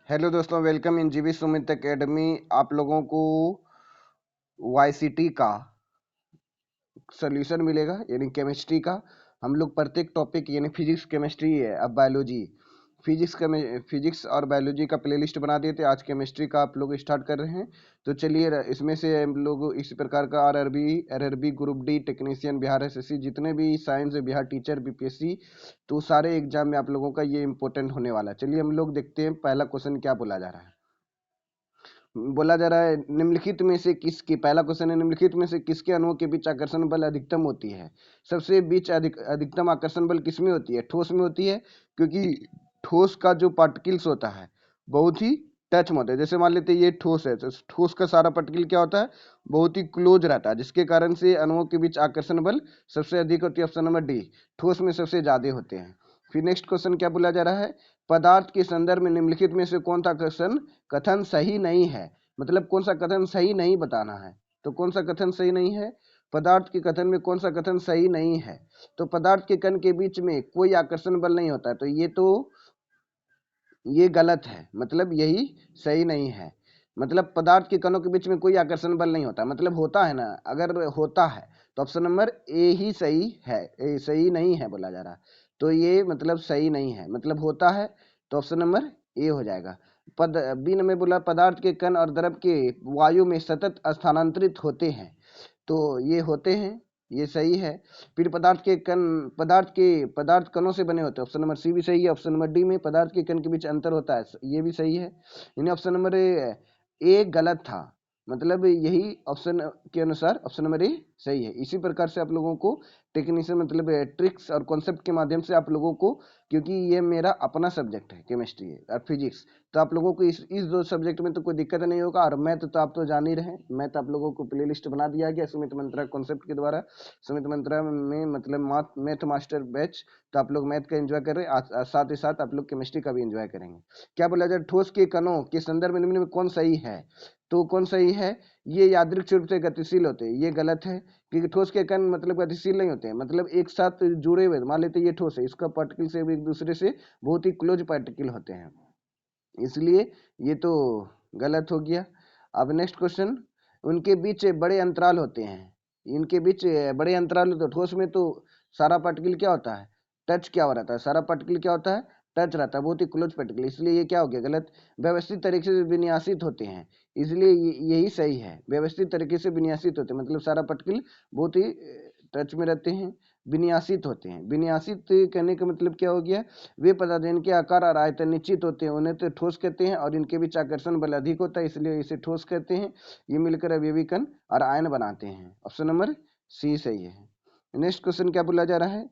Hello दोस्तों, welcome in जीवी Sumit academy. आप लोगों को वाईसीटी का सोल्यूशन मिलेगा, यानी केमिस्ट्री का। हम लोग प्रत्येक टॉपिक यानी फिजिक्स केमिस्ट्री है, अब बायोलॉजी, फिजिक्स और बायोलॉजी का प्लेलिस्ट बना दिए थे। आज केमिस्ट्री का आप लोग स्टार्ट कर रहे हैं। तो चलिए, इसमें से हम लोग इस प्रकार का RRB group D, technician, Bihar SSC, जितने भी साइंस बिहार टीचर, बीपीएससी, तो सारे एग्जाम में आप लोगों का ये इंपॉर्टेंट होने वाला है। चलिए हम लोग देखते हैं पहला क्वेश्चन क्या बोला जा रहा है। बोला जा रहा है, निम्नलिखित में से किसकी, पहला क्वेश्चन है, निम्नलिखित में से किसके अणुओं के बीच आकर्षण बल अधिकतम होती है। सबसे बीच अधिकतम आकर्षण बल किसमें होती है? ठोस में होती है, क्योंकि ठोस का जो पार्टिकल्स होता है बहुत ही टच में होता है। जैसे मान लेते हैं ये ठोस है, तो ठोस का सारा पार्टिकल क्या होता है? बहुत ही क्लोज रहता है, जिसके कारण से अणुओं के बीच आकर्षण बल सबसे अधिक होती है। ऑप्शन नंबर डी, ठोस में सबसे ज्यादा होते हैं। फिर नेक्स्ट क्वेश्चन क्या बोला जा रहा है, पदार्थ के संदर्भ में निम्नलिखित में से कौन सा कथन सही नहीं है। मतलब कौन सा कथन सही नहीं बताना है। तो कौन सा कथन सही नहीं है? पदार्थ के कथन में कौन सा कथन सही नहीं है? तो पदार्थ के कण के बीच में कोई आकर्षण बल नहीं होता है, तो ये गलत है, मतलब यही सही नहीं है। मतलब पदार्थ के कणों के बीच में कोई आकर्षण बल नहीं होता, मतलब होता है ना, अगर होता है तो ऑप्शन नंबर ए ही सही है, ए सही नहीं है बोला जा रहा है। तो ये मतलब सही नहीं है, मतलब होता है, तो ऑप्शन नंबर ए हो जाएगा। पद बी में बोला, पदार्थ के कण और द्रव के वायु में सतत स्थानांतरित होते हैं, तो ये होते हैं, ये सही है। फिर पदार्थ कणों से बने होते हैं, ऑप्शन नंबर सी भी सही है। ऑप्शन नंबर डी में पदार्थ के कण के बीच अंतर होता है, ये भी सही है। यानी ऑप्शन नंबर ए गलत था, मतलब यही ऑप्शन के अनुसार ऑप्शन नंबर ए सही है। इसी प्रकार से आप लोगों को टेक्नीशियन, मतलब ट्रिक्स और कॉन्सेप्ट के माध्यम से आप लोगों को, क्योंकि ये मेरा अपना सब्जेक्ट है केमिस्ट्री और फिजिक्स, तो आप लोगों को इस दो सब्जेक्ट में तो कोई दिक्कत नहीं होगा। और मैथ तो आप तो जान ही रहे हैं, मैथ आप लोगों को प्ले लिस्ट बना दिया गया सुमित मंत्रा कॉन्सेप्ट के द्वारा। सुमित मंत्रा में मतलब मैथ मास्टर बैच, तो आप लोग मैथ का एंजॉय कर रहे हैं, साथ ही साथ आप लोग केमिस्ट्री का भी एंजॉय करेंगे। क्या बोला जाए, ठोस के कणों के संदर्भ में निम्न में कौन सही है? तो कौन सही है? ये यादृच्छिक रूप से गतिशील होते हैं, ये गलत है, क्योंकि ठोस के कण मतलब गतिशील नहीं होते हैं, मतलब एक साथ जुड़े हुए। मान लेते ये ठोस है, इसका पार्टिकल से एक दूसरे से बहुत ही क्लोज पार्टिकल होते हैं, इसलिए ये तो गलत हो गया। अब नेक्स्ट क्वेश्चन, उनके बीच बड़े अंतराल होते हैं, इनके बीच बड़े अंतराल, तो ठोस में तो सारा पार्टिकल क्या होता है? टच क्या हो रहता है? सारा पार्टिकल क्या होता है? टच रहता है, बहुत ही क्लोज पार्टिकल, इसलिए ये क्या हो गया? गलत। व्यवस्थित तरीके से विन्यासित होते हैं, इसलिए यही सही है। व्यवस्थित तरीके से विन्यासित होते हैं, मतलब सारा पार्टिकल बहुत ही टच में रहते हैं, विन्यासित होते हैं। विन्यासित कहने का मतलब क्या हो गया? वे पदार्थ जिनके आकार और आयतन निश्चित होते हैं उन्हें तो ठोस कहते हैं, और इनके बीच आकर्षण बल अधिक होता है, इसलिए इसे ठोस कहते हैं। ये मिलकर अवयवी कण और आयन बनाते हैं। ऑप्शन नंबर सी सही है। नेक्स्ट क्वेश्चन क्या बोला जा रहा है,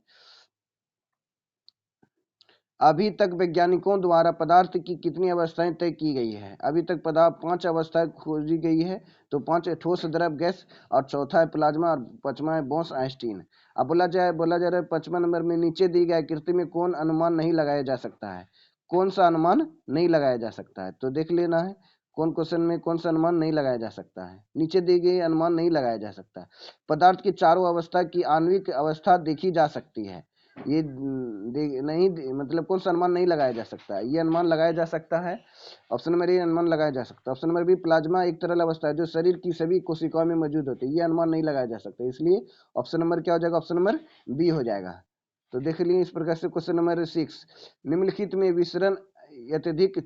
अभी तक वैज्ञानिकों द्वारा पदार्थ की कितनी अवस्थाएं तय की गई है? अभी तक पदार्थ 5 अवस्थाएं खोजी गई है, तो 5 है, ठोस, द्रव, गैस, और चौथा है प्लाज्मा, और पांचवा है बॉस आइंस्टीन। अब बोला जा रहा है 5वां नंबर में, नीचे दी गई आकृति में कौन अनुमान नहीं लगाया जा सकता है? कौन सा अनुमान नहीं लगाया जा सकता है? तो देख लेना है कौन क्वेश्चन में कौन सा अनुमान नहीं लगाया जा सकता है। नीचे दी गई अनुमान नहीं लगाया जा सकता है। पदार्थ की चारों अवस्था की आणविक अवस्था देखी जा सकती है, ये मतलब कौन सा अनुमान नहीं लगाया जा सकता है? ये अनुमान लगाया जा सकता है, ऑप्शन नंबर ए अनुमान लगाया जा सकता है। ऑप्शन नंबर बी, प्लाज्मा एक तरल अवस्था है जो शरीर की सभी कोशिकाओं में मौजूद होती है, ये अनुमान नहीं लगाया जा सकता, इसलिए ऑप्शन नंबर क्या हो जाएगा? ऑप्शन नंबर बी हो जाएगा। तो देख लिए इस प्रकार से क्वेश्चन नंबर 6, निम्नलिखित में विसरण अत्यधिक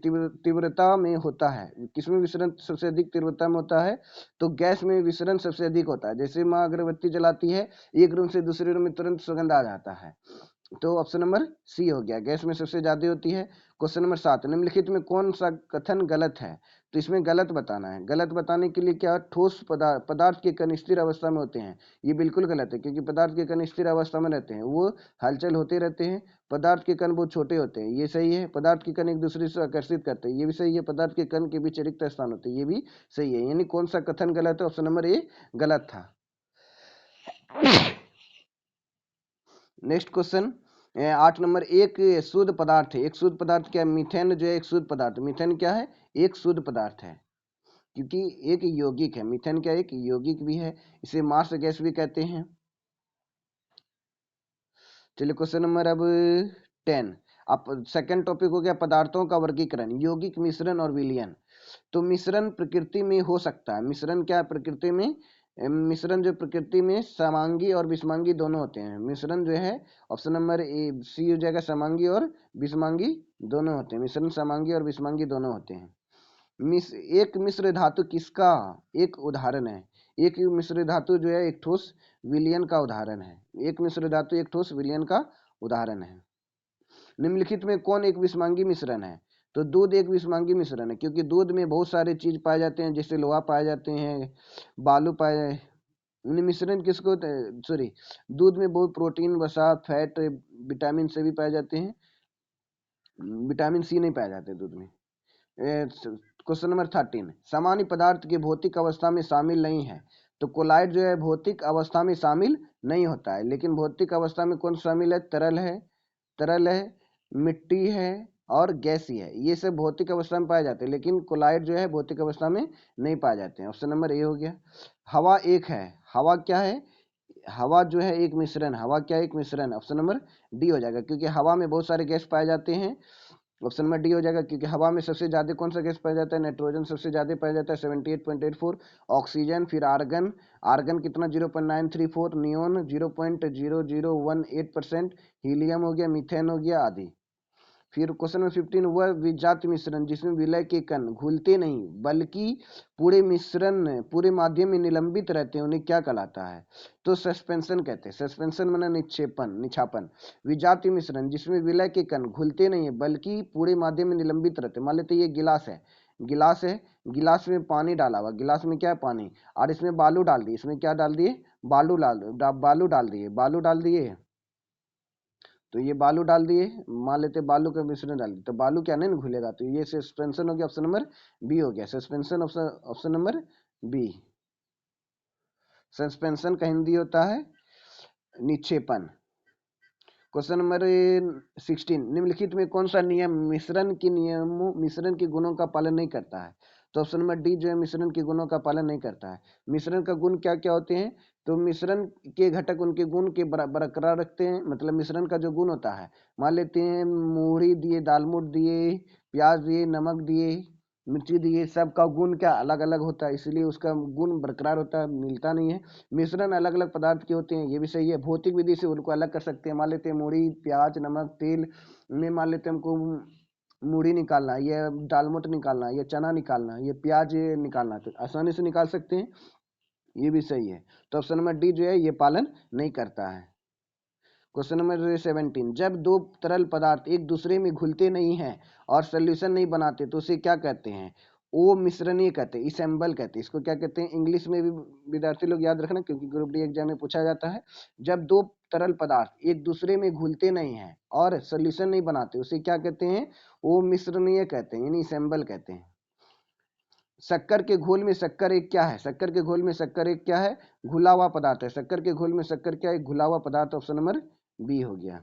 तीव्रता में होता है, किसमें विसरण सबसे अधिक तीव्रता में होता है? तो गैस में विसरण सबसे अधिक होता है। जैसे माँ अगरबत्ती जलाती है, एक रूम से दूसरे रूम में तुरंत सुगंध आ जाता है, तो ऑप्शन नंबर सी हो गया, गैस में सबसे ज्यादा होती है। क्वेश्चन नंबर 7, निम्नलिखित में कौन सा कथन गलत है? तो इसमें गलत बताना है। गलत बताने के लिए क्या, ठोस पदार्थ के कण स्थिर अवस्था में होते हैं, ये बिल्कुल गलत है, क्योंकि पदार्थ के कण स्थिर अवस्था में रहते हैं, वो हलचल होते रहते हैं। पदार्थ के कण बहुत छोटे होते हैं, ये सही है। पदार्थ के कण एक दूसरे से आकर्षित करते हैं, ये भी सही है। पदार्थ के कण के बीच रिक्त स्थान होते हैं, ये भी सही है। यानी कौन सा कथन गलत है? ऑप्शन नंबर ए गलत था। नेक्स्ट क्वेश्चन 8 नंबर, एक शुद्ध पदार्थ है, एक शुद्ध पदार्थ क्या है? मीथेन जो है एक शुद्ध पदार्थ, मीथेन क्या है? एक शुद्ध पदार्थ है, क्योंकि एक यौगिक है। मीथेन क्या, एक यौगिक भी है, इसे मार्स गैस भी कहते हैं। चलिए क्वेश्चन नंबर अब 10, अब सेकंड टॉपिक हो गया पदार्थों का वर्गीकरण, यौगिक, मिश्रण और विलयन। तो मिश्रण प्रकृति में हो सकता है, मिश्रण क्या है प्रकृति में, मिश्रण जो प्रकृति में समांगी और विषमांगी दोनों होते हैं। मिश्रण जो है ऑप्शन नंबर ए सी हो जाएगा, समांगी और विषमांगी दोनों होते हैं। मिश्रण समांगी और विषमांगी दोनों होते हैं। एक मिश्र धातु किसका एक उदाहरण है? एक मिश्र धातु जो है एक ठोस विलयन का उदाहरण है। एक मिश्र धातु एक ठोस विलयन का उदाहरण है। निम्नलिखित में कौन एक विषमांगी मिश्रण है? तो दूध एक विषमांगी मिश्रण है, क्योंकि दूध में बहुत सारे चीज पाए जाते हैं, जैसे लोहा पाए जाते हैं, बालू पाए। मिश्रण किसको, सॉरी, दूध में बहुत प्रोटीन, वसा, फैट, विटामिन से भी पाए जाते हैं, विटामिन सी नहीं पाए जाते दूध में। क्वेश्चन नंबर 13, सामान्य पदार्थ की भौतिक अवस्था में शामिल नहीं है। तो कोलाइड जो है भौतिक अवस्था में शामिल नहीं होता है, लेकिन भौतिक अवस्था में कौन शामिल है? तरल है, मिट्टी है और गैसी है। ये सब भौतिक अवस्था में पाए जाते हैं, लेकिन कोलाइड जो है भौतिक अवस्था में नहीं पाए जाते हैं। ऑप्शन नंबर ए हो गया। हवा एक है, हवा क्या है? हवा जो है एक मिश्रण, हवा क्या है? एक मिश्रण। ऑप्शन नंबर डी हो जाएगा, क्योंकि हवा में बहुत सारे गैस पाए जाते हैं। ऑप्शन नंबर डी हो जाएगा, क्योंकि हवा में सबसे ज्यादा कौन सा गैस पाया जाता है? नाइट्रोजन सबसे ज्यादा पाया जाता है 78.84, ऑक्सीजन, फिर आर्गन, आर्गन कितना 0.934, नियोन 0.0018%, हीलियम हो गया, मीथेन हो गया आदि। फिर क्वेश्चन नंबर 15, वह विजातीय मिश्रण जिसमें विलय के कण घुलते नहीं बल्कि पूरे मिश्रण पूरे माध्यम में निलंबित रहते हैं, उन्हें क्या कहलाता है? तो सस्पेंशन कहते हैं। सस्पेंशन माने निक्षेपण, निछापन। विजातीय मिश्रण जिसमें विलय के कण घुलते नहीं है बल्कि पूरे माध्यम में निलंबित रहते हैं। मान लेते ये गिलास है, गिलास है, गिलास में पानी डाला हुआ, गिलास में क्या है? पानी, और इसमें बालू डाल दिए, इसमें क्या डाल दिए? बालू डाल दिए। तो ये बालू डाल दिए, मान लेते बालू का मिश्रण डाल दिए, तो बालू क्या नहीं घुलेगा, तो ये सस्पेंशन हो गया। ऑप्शन नंबर बी हो गया, suspension. Option number B. Suspension का हिंदी होता है निक्षेपण। क्वेश्चन नंबर 16, निम्नलिखित में कौन सा नियम मिश्रण के गुणों का पालन नहीं करता है? तो ऑप्शन नंबर डी जो है मिश्रण के गुणों का पालन नहीं करता है। मिश्रण का गुण क्या क्या होते हैं? तो मिश्रण के घटक उनके गुण के बरकरार रखते हैं, मतलब मिश्रण का जो गुण होता है, मान लेते हैं मूढ़ी दिए, दालमोट दिए, प्याज दिए, नमक दिए, मिर्ची दिए, सब का गुण क्या अलग अलग होता है, इसलिए उसका गुण बरकरार होता है, मिलता नहीं है। मिश्रण अलग अलग पदार्थ के होते हैं, ये भी सही है। भौतिक विधि से उनको अलग कर सकते हैं, मान लेते हैं मूढ़ी, प्याज, नमक, तेल में मान लेते हैं हमको मूढ़ी निकालना, ये दालमोट निकालना, ये चना निकालना, ये प्याज निकालना, तो आसानी से निकाल सकते हैं, ये भी सही है। तो ऑप्शन नंबर डी जो है ये पालन नहीं करता है। क्वेश्चन नंबर 17, जब दो तरल पदार्थ एक दूसरे में घुलते नहीं हैं और सोल्यूशन नहीं बनाते तो उसे क्या कहते हैं? ओ मिश्रणीय कहते हैं, इसेंबल कहते हैं। इसको क्या कहते हैं? इंग्लिश में भी विद्यार्थी लोग याद रखना, क्योंकि ग्रुप डी एग्जाम में पूछा जाता है। जब दो तरल पदार्थ एक दूसरे में घुलते नहीं हैं और सोल्यूशन नहीं बनाते उसे क्या कहते हैं? ओ मिश्रणीय कहते हैं, यानी इसेंबल कहते हैं। शक्कर के घोल में शक्कर एक क्या है? शक्कर के घोल में शक्कर एक क्या है? घुला हुआ पदार्थ है। शक्कर के घोल में शक्कर क्या है? घुला हुआ पदार्थ। ऑप्शन नंबर बी हो गया।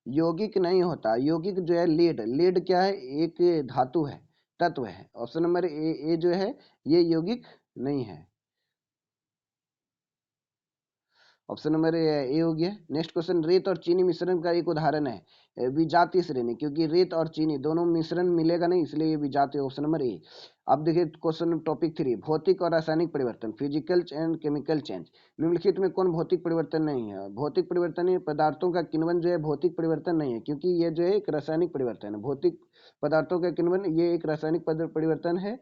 यौगिक नहीं होता, यौगिक जो है लीड, लीड क्या है? एक धातु है, तत्व है। ऑप्शन नंबर ए जो है ये यौगिक नहीं है। ऑप्शन नंबर ए हो गया। नेक्स्ट क्वेश्चन, रेत और चीनी मिश्रण का एक उदाहरण है विजातीय श्रेणी, क्योंकि रेत और चीनी दोनों मिश्रण मिलेगा नहीं, इसलिए ये विजातीय। ऑप्शन नंबर ए। अब देखिए क्वेश्चन टॉपिक 3, भौतिक और रासायनिक परिवर्तन, फिजिकल एंड केमिकल चेंज। निम्नलिखित में कौन भौतिक परिवर्तन नहीं है? भौतिक परिवर्तन पदार्थों का किण्वन जो है भौतिक परिवर्तन नहीं है, क्योंकि ये जो है एक रासायनिक परिवर्तन है। भौतिक पदार्थों का किण्वन ये एक रासायनिक परिवर्तन है,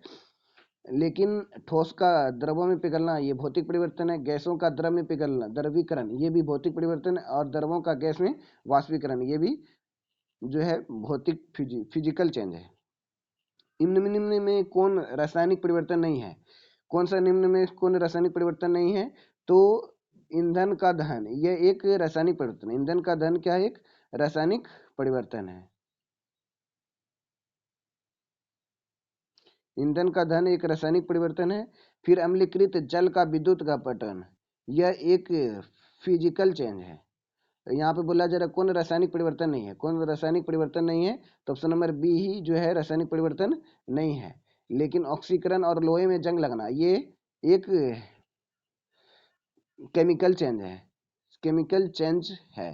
लेकिन ठोस का द्रवों में पिघलना ये भौतिक परिवर्तन है। गैसों का द्रव में पिघलना, द्रवीकरण, ये भी भौतिक परिवर्तन है। और द्रवों का गैस में वाष्पीकरण, ये भी जो है भौतिक फिजिकल चेंज है। निम्न में कौन रासायनिक परिवर्तन नहीं है? कौन सा निम्न में कौन रासायनिक परिवर्तन नहीं है? तो ईंधन का दहन, यह एक रासायनिक परिवर्तन है। ईंधन का दहन क्या है? एक रासायनिक परिवर्तन है। ईंधन का दहन एक रासायनिक परिवर्तन है। फिर अम्लीकृत जल का विद्युत का अपघटन, यह एक फिजिकल चेंज है। यहाँ पे बोला जा रहा है कौन रासायनिक परिवर्तन नहीं है? कौन रासायनिक परिवर्तन नहीं है? तो ऑप्शन नंबर बी ही जो है रासायनिक परिवर्तन नहीं है। लेकिन ऑक्सीकरण और लोहे में जंग लगना ये एक केमिकल चेंज है, केमिकल चेंज है।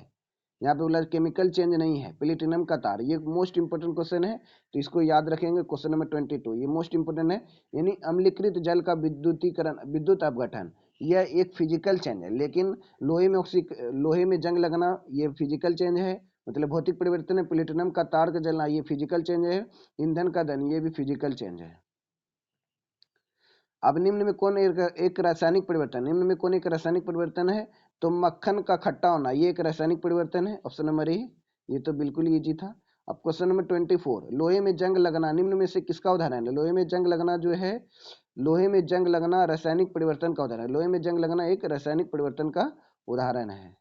यहाँ पे बोला केमिकल चेंज नहीं है। प्लेटिनम का तार, ये मोस्ट इंपोर्टेंट क्वेश्चन है, तो इसको याद रखेंगे। क्वेश्चन नंबर 22 ये मोस्ट इंपोर्टेंट है। यानी अम्लीकृत जल का विद्युतीकरण, विद्युत अपघटन, यह एक फिजिकल चेंज है। लेकिन लोहे में जंग लगना ये फिजिकल चेंज है, मतलब भौतिक परिवर्तन है। प्लेटिनम का तार का जलना ये फिजिकल चेंज है। ईंधन का दहन ये भी फिजिकल चेंज है। अब निम्न में कौन एक रासायनिक परिवर्तन, निम्न में कौन एक रासायनिक परिवर्तन है? तो मक्खन का खट्टा होना ये एक रासायनिक परिवर्तन है, ऑप्शन नंबर ए। ये तो बिल्कुल इजी था। अब क्वेश्चन नंबर 24, लोहे में जंग लगना निम्न में से किसका उदाहरण है? लोहे में जंग लगना जो है, लोहे में जंग लगना रासायनिक परिवर्तन का उदाहरण है। लोहे में जंग लगना एक रासायनिक परिवर्तन का उदाहरण है।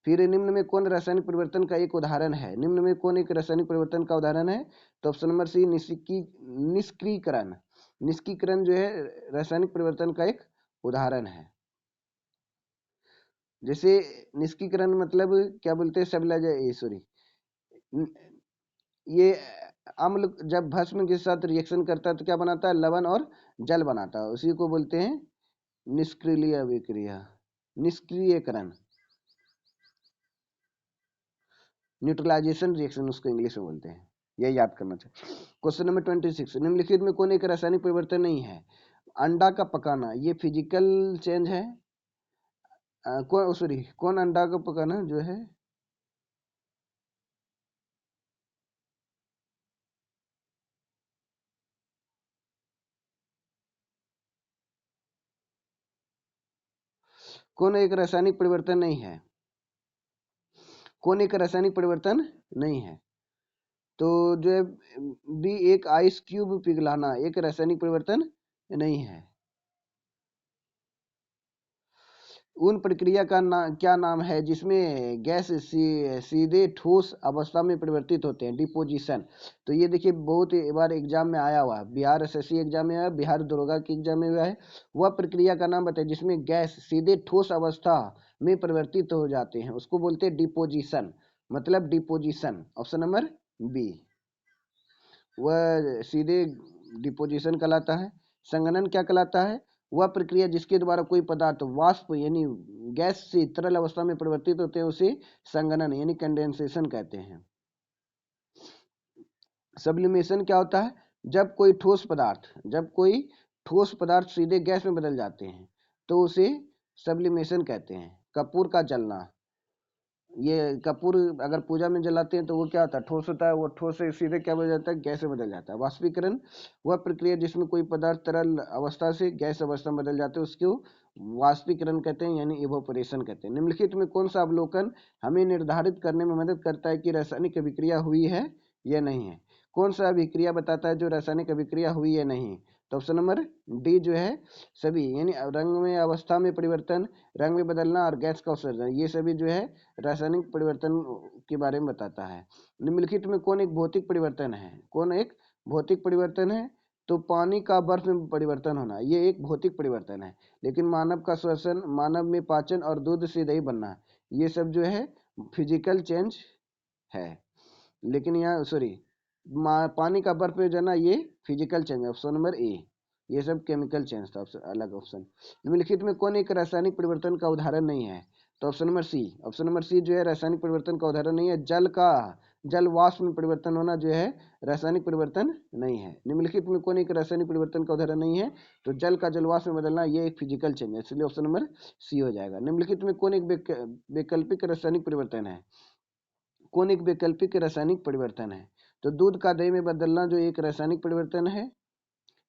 फिर निम्न में कौन रासायनिक परिवर्तन का एक उदाहरण है? निम्न में कौन एक रासायनिक परिवर्तन का उदाहरण है? तो ऑप्शन नंबर सी निष्क्रियकरण। निष्क्रियकरण जो है रासायनिक परिवर्तन का एक उदाहरण है। जैसे निष्क्रियकरण मतलब क्या बोलते हैं, स्टेबलाइजेशन, सॉरी, ये अम्ल जब भस्म के साथ रिएक्शन करता है तो क्या बनाता है? लवण और जल बनाता है, उसी को बोलते हैं निष्क्रिय अभिक्रिया, निष्क्रियकरण, न्यूट्रलाइजेशन रिएक्शन उसको इंग्लिश में बोलते हैं। ये याद करना चाहिए। क्वेश्चन नंबर 26, निम्नलिखित में कौन एक रासायनिक परिवर्तन नहीं है? अंडा का पकाना ये फिजिकल चेंज है। कौन अंडा का पकाना जो है, कौन एक रासायनिक परिवर्तन नहीं है? कौन एक रासायनिक परिवर्तन नहीं है? तो जो है बी, एक आइस क्यूब पिघलाना एक रासायनिक परिवर्तन नहीं है। उन प्रक्रिया का क्या नाम है जिसमें गैस सीधे ठोस अवस्था में परिवर्तित होते हैं? डिपोजिशन। तो ये देखिए बहुत बार एग्जाम में आया हुआ है, बिहार एसएससी एग्जाम में आया, बिहार दरोगा के एग्जाम में हुआ है। वह प्रक्रिया का नाम बताइए जिसमें गैस सीधे ठोस अवस्था में परिवर्तित हो जाते हैं, उसको बोलते हैं डिपोजिशन, मतलब डिपोजिशन, ऑप्शन नंबर बी, वह सीधे डिपोजिशन कहलाता है। संघनन क्या कहलाता है? वह प्रक्रिया जिसके द्वारा कोई पदार्थ वाष्प यानी गैस से तरल अवस्था में परिवर्तित होते हैं उसे संघनन यानी कंडेंसेशन कहते हैं। सब्लिमेशन क्या होता है? जब कोई ठोस पदार्थ सीधे गैस में बदल जाते हैं तो उसे सब्लिमेशन कहते हैं। कपूर का जलना, ये कपूर अगर पूजा में जलाते हैं तो वो क्या होता है? ठोस होता है, वो ठोस से सीधे क्या बदल जाता है? गैस में बदल जाता है। वाष्पीकरण वह प्रक्रिया जिसमें कोई पदार्थ तरल अवस्था से गैस अवस्था में बदल जाते हैं उसको वाष्पीकरण कहते हैं, यानी इवोपोरेशन कहते हैं। निम्नलिखित में कौन सा अवलोकन हमें निर्धारित करने में मदद करता है कि रासायनिक अभिक्रिया हुई है या नहीं है? कौन सा अभिक्रिया बताता है जो रासायनिक अभिक्रिया हुई है नहीं? तो ऑप्शन नंबर डी जो है सभी, यानी रंग में अवस्था में परिवर्तन, रंग में बदलना और गैस का उत्सर्जन, ये सभी जो है रासायनिक परिवर्तन के बारे में बताता है। निम्नलिखित में कौन एक भौतिक परिवर्तन है? कौन एक भौतिक परिवर्तन है? तो पानी का बर्फ में परिवर्तन होना ये एक भौतिक परिवर्तन है। लेकिन मानव का श्वसन, मानव में पाचन और दूध से दही बनना ये सब जो है फिजिकल चेंज है। लेकिन यहाँ सॉरी, पानी का बर्फ में जाना ये फिजिकल चेंज है, ऑप्शन नंबर ए। ये सब केमिकल चेंज था, अलग ऑप्शन। निम्नलिखित में कौन एक रासायनिक परिवर्तन का उदाहरण नहीं है? तो option number C, option number C जो है रासायनिक परिवर्तन का उदाहरण नहीं है। जल वाष्प में परिवर्तन होना जो है रासायनिक परिवर्तन नहीं है। निम्नलिखित में कौन एक रासायनिक परिवर्तन का उदाहरण नहीं है? तो जल का जलवाष्प में बदलना ये एक फिजिकल चेंज है, इसलिए ऑप्शन नंबर सी हो जाएगा। निम्नलिखित में कौन एक वैकल्पिक रासायनिक परिवर्तन है? कौन एक वैकल्पिक रासायनिक परिवर्तन है? तो दूध का दही में बदलना जो एक रासायनिक परिवर्तन है,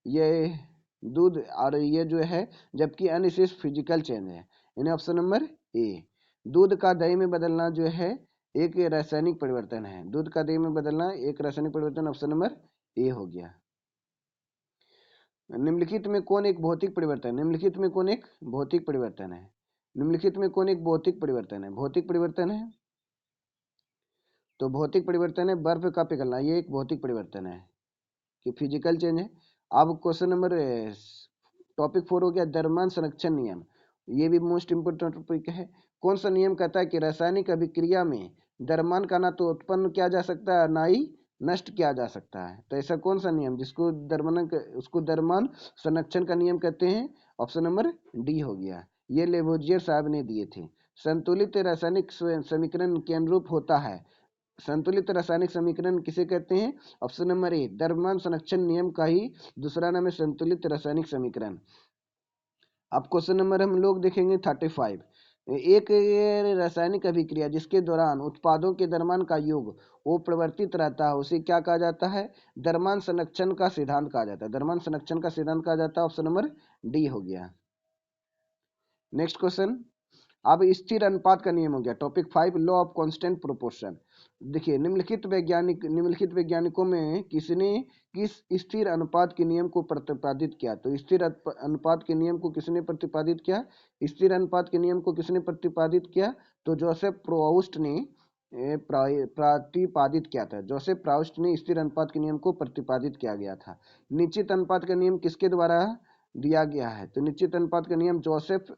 ये दूध और ये जो है, जबकि अन्य सिर्फ फिजिकल चेंज है, यानी ऑप्शन नंबर ए। दूध का दही में बदलना जो है एक रासायनिक परिवर्तन है, दूध का दही में बदलना एक रासायनिक परिवर्तन, ऑप्शन नंबर ए हो गया। निम्नलिखित में कौन एक भौतिक परिवर्तन, निम्नलिखित में कौन एक भौतिक परिवर्तन है? निम्नलिखित में कौन एक भौतिक परिवर्तन है? भौतिक परिवर्तन है, तो भौतिक परिवर्तन है बर्फ का पिघलना, ये एक भौतिक परिवर्तन है कि फिजिकल चेंज है। अब क्वेश्चन नंबर टॉपिक 4 हो गया द्रव्यमान संरक्षण नियम, ये भी मोस्ट इंपोर्टेंट टॉपिक है। कौन सा नियम कहता है कि रासायनिक अभिक्रिया में द्रव्यमान का ना तो उत्पन्न किया जा सकता है ना ही नष्ट किया जा सकता है? तो ऐसा कौन सा नियम जिसको उसको द्रव्यमान संरक्षण का नियम कहते हैं? ऑप्शन नंबर डी हो गया। ये लेवोजियर साहब ने दिए थे। संतुलित रासायनिक समीकरण के अनुरूप होता है। संतुलित रासायनिक समीकरण किसे कहते हैं? ऑप्शन नंबर ए, द्रव्यमान संरक्षण नियम का ही दूसरा नाम है संतुलित रासायनिक समीकरण। अब क्वेश्चन नंबर हम लोग देखेंगे 35। एक रासायनिक अभिक्रिया जिसके दौरान उत्पादों के द्रव्यमान का योग वो परिवर्तित रहता है उसे क्या कहा जाता है? द्रव्यमान संरक्षण का सिद्धांत कहा जाता है। द्रव्यमान संरक्षण का सिद्धांत कहा जाता है। ऑप्शन नंबर डी हो गया। नेक्स्ट क्वेश्चन, अब स्थिर अनुपात का नियम हो गया। Topic 5, law of constant proportion. देखिए, निम्नलिखित वैज्ञानिकों में किसने किस स्थिर अनुपात के नियम को प्रतिपादित किया? तो स्थिर अनुपात के नियम को किसने प्रतिपादित किया? स्थिर अनुपात के नियम को किसने प्रतिपादित किया? तो जोसेफ प्रोउस्ट ने प्रतिपादित किया था। जोसेफ प्रोउस्ट ने स्थिर अनुपात के नियम को प्रतिपादित किया गया था। निश्चित अनुपात का नियम किसके द्वारा दिया गया है? तो निश्चित अनुपात का नियम जोसेफ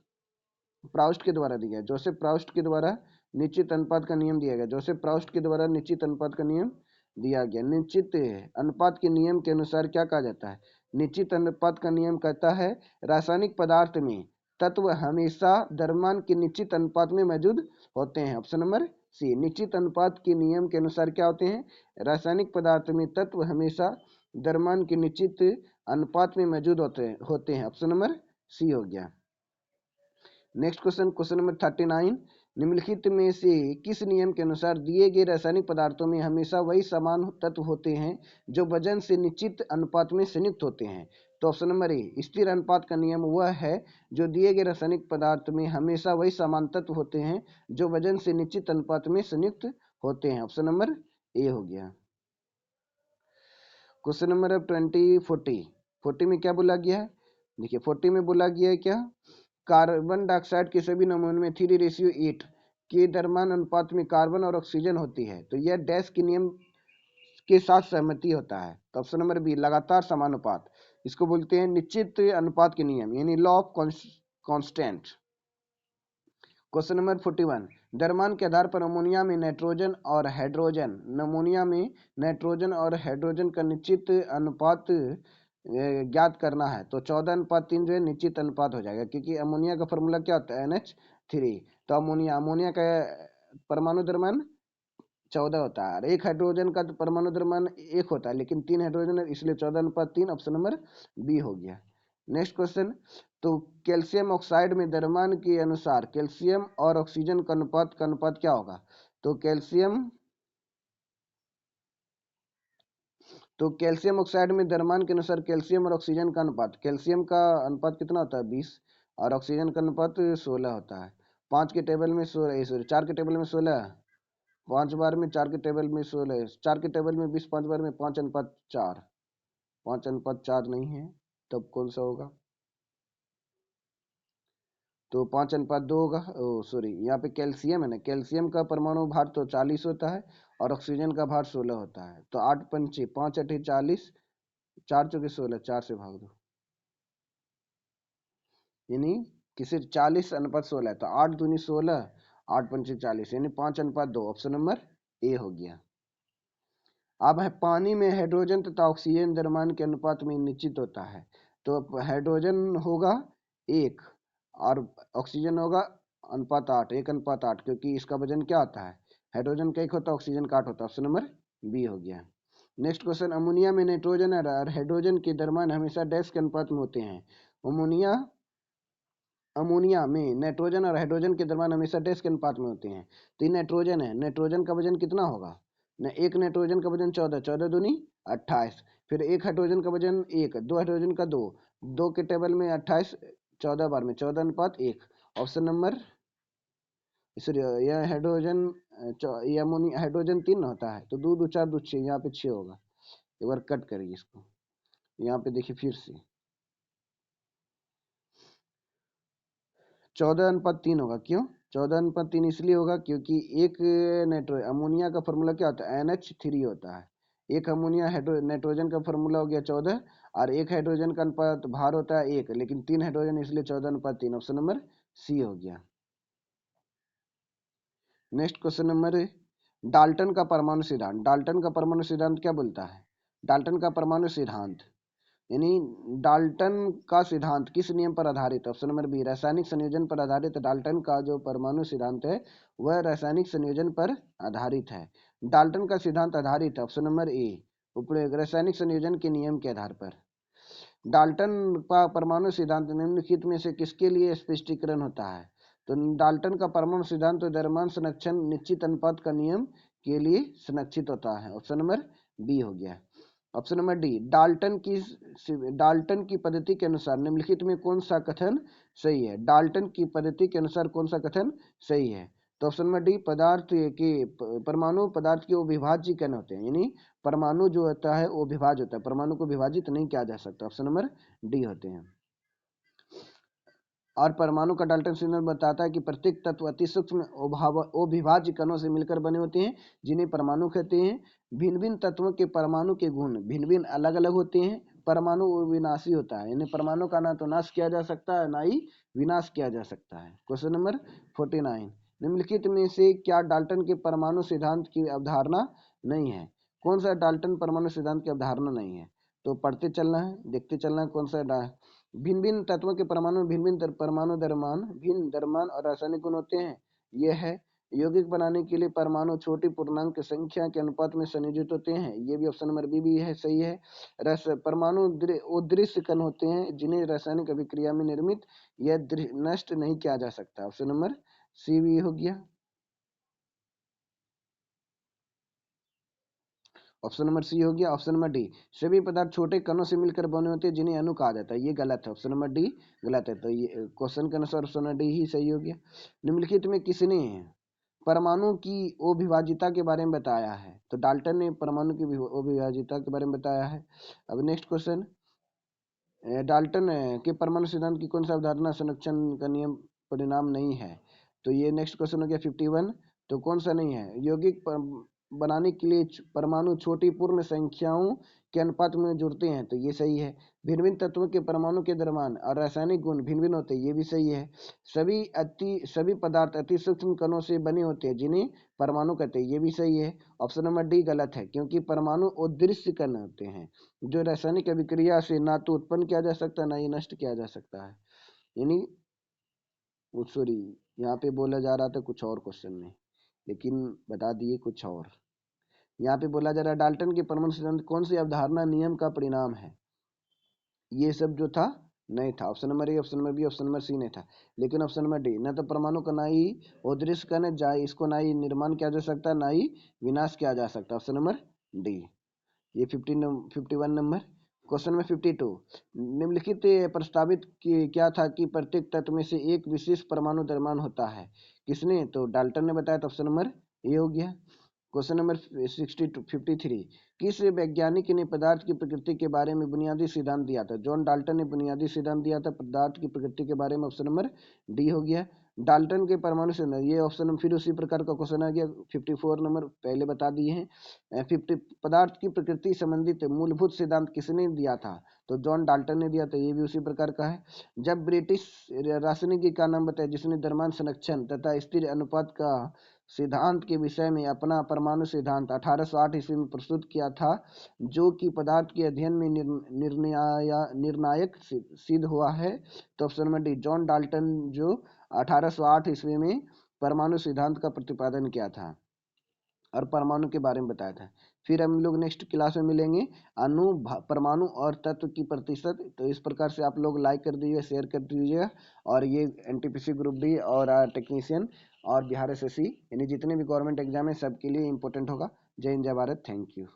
प्रोउस्ट के द्वारा दिया गया। जोसेफ प्रोउस्ट के द्वारा निश्चित अनुपात का नियम दिया गया। जोसेफ प्रोउस्ट के द्वारा निश्चित अनुपात का नियम दिया गया। निश्चित अनुपात के नियम के अनुसार क्या कहा जाता है? निश्चित अनुपात का नियम कहता है रासायनिक पदार्थ में तत्व हमेशा द्रव्यमान के निश्चित अनुपात में मौजूद होते हैं। ऑप्शन नंबर सी, निश्चित अनुपात के नियम के अनुसार क्या होते हैं? रासायनिक पदार्थ में तत्व हमेशा द्रव्यमान के निश्चित अनुपात में मौजूद होते हैं। ऑप्शन नंबर सी हो गया। नेक्स्ट क्वेश्चन, क्वेश्चन नंबर 39, निम्नलिखित में से किस नियम के अनुसार दिए गए रासायनिक पदार्थों में हमेशा वही समान तत्व होते हैं जो वजन से निश्चित अनुपात में संयुक्त होते हैं? तो ऑप्शन नंबर ए, स्थिर अनुपात का नियम वह है जो दिए गए रासायनिक पदार्थ में हमेशा वही समान तत्व होते हैं जो वजन से निश्चित अनुपात में संयुक्त होते हैं। ऑप्शन नंबर ए हो गया। क्वेश्चन नंबर 40 में क्या बोला गया है? देखिए, 40 में बोला गया है क्या? कार्बन डाइऑक्साइड के सभी नमूनों में 3:8 के द्रव्यमान अनुपात में कार्बन और ऑक्सीजन होती है तो यह डैश के नियम के साथ सहमति होता है। तो ऑप्शन नंबर बी, लगातार समानुपात। इसको बोलते हैं निश्चित अनुपात के नियम, यानी law of constant. Question number 41, द्रव्यमान के आधार पर अमोनिया में नाइट्रोजन और हाइड्रोजन, नमूनिया में नाइट्रोजन और हाइड्रोजन का निश्चित अनुपात ज्ञात करना है। तो 14:3 जो है निश्चित अनुपात हो जाएगा क्योंकि अमोनिया का फॉर्मूला क्या होता है? NH3। तो अमोनिया का परमाणु द्रव्यमान 14 होता है और एक हाइड्रोजन का परमाणु द्रव्यमान 1 होता है लेकिन 3 हाइड्रोजन है इसलिए 14:3। ऑप्शन नंबर बी हो गया। नेक्स्ट क्वेश्चन, तो कैल्शियम ऑक्साइड में द्रव्यमान के अनुसार कैल्शियम और ऑक्सीजन का अनुपात क्या होगा? तो कैल्शियम ऑक्साइड में द्रव्यमान के अनुसार कैल्शियम और ऑक्सीजन का अनुपात, कैल्शियम का अनुपात कितना होता है? 20 और ऑक्सीजन का अनुपात 16 होता है। 5 के टेबल में 16, सॉरी 4 के टेबल में 16, 5 बार में 4 के टेबल में 16, 4 के टेबल में 20, 5 बार में 5:4, 5:4 नहीं है तब कौन सा होगा? तो 5:2 होगा। सॉरी, यहाँ पे कैल्शियम है ना, कैल्शियम का परमाणु भार तो 40 होता है और ऑक्सीजन का भार 16 होता है। तो 8 पंचे 5 8 40, 4 चौके 16, 4 से भाग दो, यानी किसी 40:16 है तो 8 दूनी 16, 8 पंचे 40, यानी 5:2। ऑप्शन नंबर ए हो गया। अब है पानी में हाइड्रोजन तथा ऑक्सीजन द्रव्यमान के अनुपात में निश्चित होता है। तो हाइड्रोजन होगा 1 और ऑक्सीजन होगा अनुपात 8, 1:8, क्योंकि इसका वजन क्या होता है? हाइड्रोजन का 1 होता है, ऑक्सीजन का 8 होता है। ऑप्शन नंबर बी हो गया। नेक्स्ट क्वेश्चन, अमोनिया में नाइट्रोजन और हाइड्रोजन के द्रव्यमान हमेशा डैश के अनुपात में होते हैं। अमोनिया में नाइट्रोजन और हाइड्रोजन के द्रव्यमान हमेशा डैश के अनुपात में होते हैं। तो नाइट्रोजन है, नाइट्रोजन का वजन कितना होगा? एक नाइट्रोजन का वजन 14, 14 दूनी 28, फिर एक हाइड्रोजन का वजन 1, 2 हाइड्रोजन का 2, 2 के टेबल में 28, 14 बार में 14:1। ऑप्शन नंबर, सॉरी यह हाइड्रोजन ये अमोनिया हाइड्रोजन 3 होता है तो 2 2 4 2 6, यहाँ पे 6 होगा। एक बार कट करिए इसको, यहाँ पे देखिए फिर से 14:3 होगा। क्यों 14:3? इसलिए होगा क्योंकि एक अमोनिया का फॉर्मूला क्या होता है? NH3 होता है। एक अमोनिया नाइट्रोजन का फॉर्मूला हो गया 14 और एक हाइड्रोजन का अनुपात भार होता है 1, लेकिन 3 हाइड्रोजन इसलिए 14:3। ऑप्शन नंबर सी हो गया। नेक्स्ट क्वेश्चन नंबर, डाल्टन का परमाणु सिद्धांत। डाल्टन का परमाणु सिद्धांत क्या बोलता है? डाल्टन का परमाणु सिद्धांत यानी डाल्टन का सिद्धांत किस नियम पर आधारित? ऑप्शन नंबर बी रासायनिक संयोजन पर आधारित। डाल्टन का जो परमाणु सिद्धांत है वह रासायनिक संयोजन पर आधारित है। डाल्टन का सिद्धांत आधारित है ऑप्शन नंबर ए उपयोग रासायनिक संयोजन के नियम के आधार पर। डाल्टन का परमाणु सिद्धांत निम्नलिखित में से किसके लिए स्पष्टीकरण होता है? तो डाल्टन का परमाणु सिद्धांत तो द्रव्यमान संरक्षण निश्चित अनुपात का नियम के लिए संरक्षित होता है। ऑप्शन नंबर बी हो गया। ऑप्शन नंबर डी डाल्टन की पद्धति के अनुसार निम्नलिखित में कौन सा कथन सही है? डाल्टन की पद्धति के अनुसार कौन सा कथन सही है? तो ऑप्शन नंबर डी परमाणु पदार्थ के अविभाज्य कण होते हैं, यानी परमाणु जो होता है वो विभाज्य होता है, परमाणु को विभाजित नहीं किया जा सकता। ऑप्शन नंबर डी होते हैं। और परमाणु का डाल्टन सिद्धांत बताता है कि प्रत्येक तत्व अति सूक्ष्म अविभाज्य कणों से मिलकर बने होते हैं, जिन्हें परमाणु कहते हैं। भिन्न भिन्न तत्वों के परमाणु के गुण भिन्न भिन्न अलग अलग होते हैं। परमाणु विनाशी होता है, यानी परमाणु का ना तो नाश किया जा सकता है ना ही विनाश किया जा सकता है। क्वेश्चन नंबर 49, निम्नलिखित में से क्या डाल्टन के परमाणु सिद्धांत की अवधारणा नहीं है? कौन सा डाल्टन परमाणु सिद्धांत की अवधारणा नहीं है? तो पढ़ते चलना है, देखते चलना है कौन सा भिन्न भिन्न तत्वों के परमाणु भिन्न भिन्न परमाणु द्रव्यमान और रासायनिक गुण होते हैं। यह है यौगिक बनाने के लिए परमाणु छोटी पूर्णांक संख्या के अनुपात में संयोजित होते हैं। ये भी ऑप्शन नंबर बी भी है, सही है। परमाणु अदृश्य कण होते हैं जिन्हें रासायनिक अभिक्रिया में निर्मित या नष्ट नहीं किया जा सकता। ऑप्शन नंबर सी भी हो गया। ऑप्शन नंबर सी हो गया। ऑप्शन नंबर डी सभी पदार्थ छोटे कणों से मिलकर बने होते हैं जिन्हें अणु कहा जाता है, ये गलत है। ऑप्शन नंबर डी गलत है, तो ये क्वेश्चन के अनुसार ऑप्शन नंबर डी ही सही हो गया। निम्नलिखित में किसने परमाणु की अविभाज्यता के बारे में बताया है? तो डाल्टन ने परमाणु की अविभाज्यता के बारे में बताया है। अब नेक्स्ट क्वेश्चन, डाल्टन के परमाणु सिद्धांत की कौन सा अवधारणा संरक्षण का नियम परिणाम नहीं है? तो ये नेक्स्ट क्वेश्चन हो गया 51। तो कौन सा नहीं है? यौगिक बनाने के लिए परमाणु छोटी पूर्ण संख्याओं के अनुपात में जुड़ते हैं, तो ये सही है। भिन्न भिन्न तत्वों के परमाणु के द्रव्यमान और रासायनिक गुण भिन्न भिन्न होते हैं, ये भी सही है। सभी पदार्थ अति सूक्ष्म कणों से बने होते हैं जिन्हें परमाणु कहते हैं, ये भी सही है। ऑप्शन नंबर डी गलत है, क्योंकि परमाणु अदृश्य कण होते हैं जो रासायनिक अभिक्रिया से ना तो उत्पन्न किया जा सकता ना ही नष्ट किया जा सकता है। यानी सॉरी, यहाँ पे बोला जा रहा था कुछ और क्वेश्चन में, लेकिन बता दिए कुछ और। यहाँ पे बोला जा रहा है डाल्टन के परमाणु सिद्धांत कौन सी अवधारणा नियम का परिणाम है? ये सब जो था नहीं था। Option number A, option number B, option number C नहीं था, लेकिन ऑप्शन नंबर डी न तो परमाणु का ना ही अदृश्य कण है, जाए इसको ना ही निर्माण किया जा सकता ना ही विनाश किया जा सकता। Option number D. ये 51 नंबर। क्वेश्चन नंबर 52, निम्नलिखित प्रस्तावित क्या था कि प्रत्येक तत्व में से एक विशेष परमाणु द्रव्यमान होता है? किसने? तो डाल्टन ने बताया, तो ऑप्शन नंबर ए हो गया। क्वेश्चन नंबर 53, किस वैज्ञानिक ने पदार्थ की प्रकृति के बारे में बुनियादी सिद्धांत दिया था? जॉन डाल्टन ने बुनियादी सिद्धांत दिया था पदार्थ की प्रकृति के बारे में। ऑप्शन नंबर डी हो गया। डाल्टन के परमाणु सिद्धांत, ये ऑप्शन फिर उसी प्रकार का क्वेश्चन आ गया। 54 नंबर पहले बता दिए हैं। 50 पदार्थ की प्रकृति संबंधित मूलभूत सिद्धांत किसने दिया था? तो जॉन डाल्टन ने दिया था, ये भी उसी प्रकार का है। जब ब्रिटिश रासायनिक का नाम बताया जिसने द्रव्यमान संरक्षण तथा स्थिर अनुपात का सिद्धांत के विषय में अपना परमाणु सिद्धांत 1808 ईस्वी में प्रस्तुत किया था, जो कि पदार्थ के अध्ययन में निर्णायक सिद्ध हुआ है। तो option number D John Dalton, जो 1808 ईस्वी में परमाणु सिद्धांत का प्रतिपादन किया था और परमाणु के बारे में बताया था। फिर हम लोग नेक्स्ट क्लास में मिलेंगे अणु परमाणु और तत्व की प्रतिशत। तो इस प्रकार से आप लोग लाइक कर दीजिए, शेयर कर दीजिए। और ये एनटीपीसी ग्रुप डी और टेक्नीशियन और बिहार एसएससी यानी जितने भी गवर्नमेंट एग्जाम है सबके लिए इंपॉर्टेंट होगा। जय हिंद, जय भारत, थैंक यू।